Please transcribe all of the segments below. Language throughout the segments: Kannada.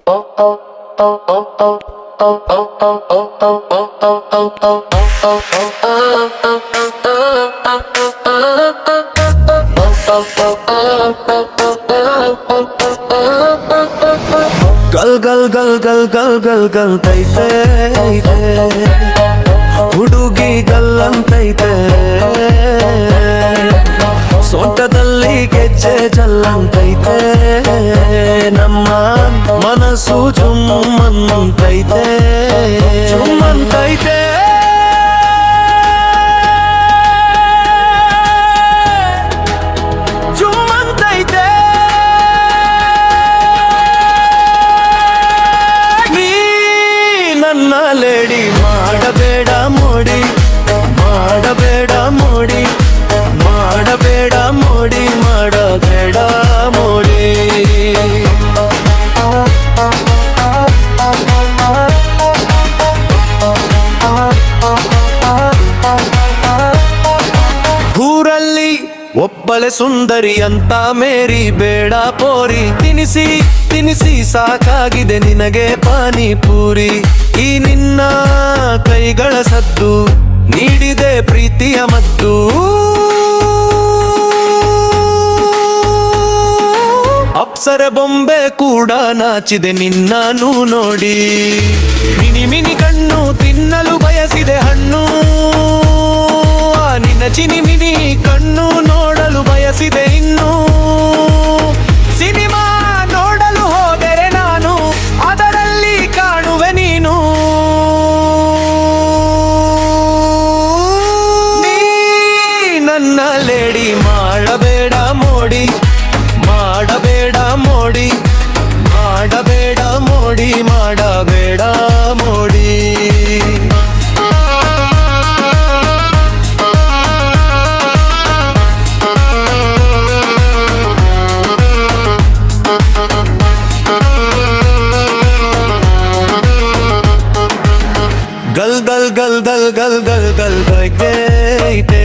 ಗಲ್ ಗಲ್ ಗಲ್ ಗಲ್ ಗಲ್ ಗಲ್ ಗಲ್ತೈತೆ ಹುಡುಗಿ ಗಲ್ಲಂತೈತೆ ಸೊಂಟದಲ್ಲಿ ಗೆಜ್ಜೆ ಜಲ್ಲಂತೈತೆ ನಮ್ಮ ಮನಸ್ಸು ಜುಮ್ಮಂತೈತೆ ಜುಮ್ಮಂತೈತೆ ಜುಮ್ಮಂತೈತೆ ನೀ ನನ್ನ ಲೇಡಿ ಮಾಡಬೇಡ ಮೋಡಿ ಮಾಡಬೇಡ ಮೋಡಿ ಮಾಡಬೇಡ ಮೋಡಿ ಮಾಡಬೇಡ ಮೋಡಿ ಊರಲ್ಲಿ ಒಬ್ಬಳೆ ಸುಂದರಿ ಅಂತ ಮೇರಿ ಬೇಡ ಪೋರಿ ತಿನಿಸಿ ತಿನಿಸಿ ಸಾಕಾಗಿದೆ ನಿನಗೆ ಪಾನಿಪೂರಿ ಈ ನಿನ್ನ ಕೈಗಳ ಸದ್ದು ನೀಡಿದೆ ಪ್ರೀತಿಯ ಮದ್ದು ಅಪ್ಸರೆ ಬೊಂಬೆ ಕೂಡ ನಾಚಿದೆ ನಿನ್ನನು ನೋಡಿ ಮಿನಿ ಮಿನಿ ಕಣ್ಣು ತಿನ್ನಲು ಬಯಸಿದೆ ಹಣ್ಣು ನಿನ್ನ ಚಿನಿ ಮಿನಿ ಕಣ್ಣು ನೋಡಲು ಬಯಸಿದೆ ಇನ್ನು ಸಿನಿಮಾ ನೋಡಲು ಹೋದರೆ ನಾನು ಅದರಲ್ಲಿ ಕಾಣುವೆ ನೀನು ನೀ ನನ್ನ ಲೇಡಿ ಮಾಡಬೇಡ ಮೋಡಿ ಮಾಡಬೇಡ ಮೋಡಿ ಮಾಡಬೇಡ ಮೋಡಿ ಮಾಡಬೇಡ ಮೋಡಿ ಗಲ್ ಗಲ್ ಗಲ್ ಗಲ್ ಗಲ್ ಗಲ್ ಗಲ್ ಗೈತೆ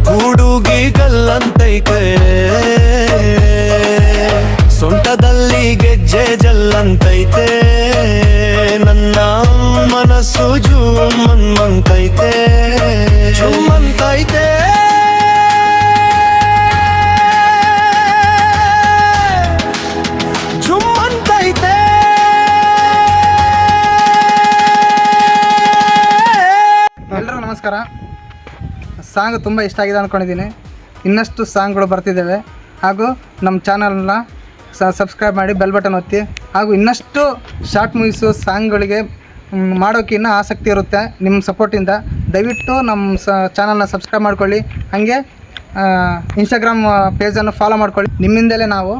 ಹುಡುಗಿ ಗಲ್ಲಂತೈತೆ ಸೊಂಟದಲ್ಲಿ ಗೆಜ್ಜೆ ಜಲ್ಲಂತೈತೆ ನನ್ನ ಮನಸ್ಸು ಜುಮ್ಮಂತೈತೆ ಜುಮ್ಮಂತೈತೆ ಜುಮ್ಮಂತೈತೆ ಎಲ್ಲರೂ ನಮಸ್ಕಾರ. ಸಾಂಗ್ ತುಂಬ ಇಷ್ಟ ಆಗಿದೆ ಅಂದ್ಕೊಂಡಿದ್ದೀನಿ. ಇನ್ನಷ್ಟು ಸಾಂಗ್ಗಳು ಬರ್ತಿದ್ದಾವೆ ಹಾಗೂ ನಮ್ಮ ಚಾನಲ್ನ ಸಬ್ಸ್ಕ್ರೈಬ್ ಮಾಡಿ ಬೆಲ್ ಬಟನ್ ಒತ್ತಿ ಹಾಗೂ ಇನ್ನಷ್ಟು ಶಾರ್ಟ್ ಮೂವೀಸು ಸಾಂಗ್ಗಳಿಗೆ ಮಾಡೋಕ್ಕೆ ಇನ್ನೂ ಆಸಕ್ತಿ ಇರುತ್ತೆ ನಿಮ್ಮ ಸಪೋರ್ಟಿಂದ. ದಯವಿಟ್ಟು ನಮ್ಮ ಚಾನಲ್ನ ಸಬ್ಸ್ಕ್ರೈಬ್ ಮಾಡ್ಕೊಳ್ಳಿ, ಹಾಗೆ ಇನ್ಸ್ಟಾಗ್ರಾಮ್ ಪೇಜನ್ನು ಫಾಲೋ ಮಾಡ್ಕೊಳ್ಳಿ. ನಿಮ್ಮಿಂದಲೇ ನಾವು.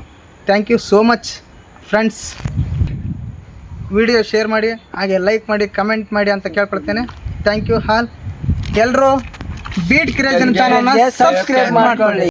Thank you so much friends. Video share ಮಾಡಿ ಹಾಗೆ ಲೈಕ್ ಮಾಡಿ ಕಮೆಂಟ್ ಮಾಡಿ ಅಂತ ಕೇಳ್ಕೊಳ್ತೇನೆ. Thank you all. ಎಲ್ಲರೂ ಬೀಟ್ ಕ್ರಿಯೇಷನ್ ಚಾನಲ್ನ ಸಬ್ಸ್ಕ್ರೈಬ್ ಮಾಡ್ಕೊಳ್ಳಿ.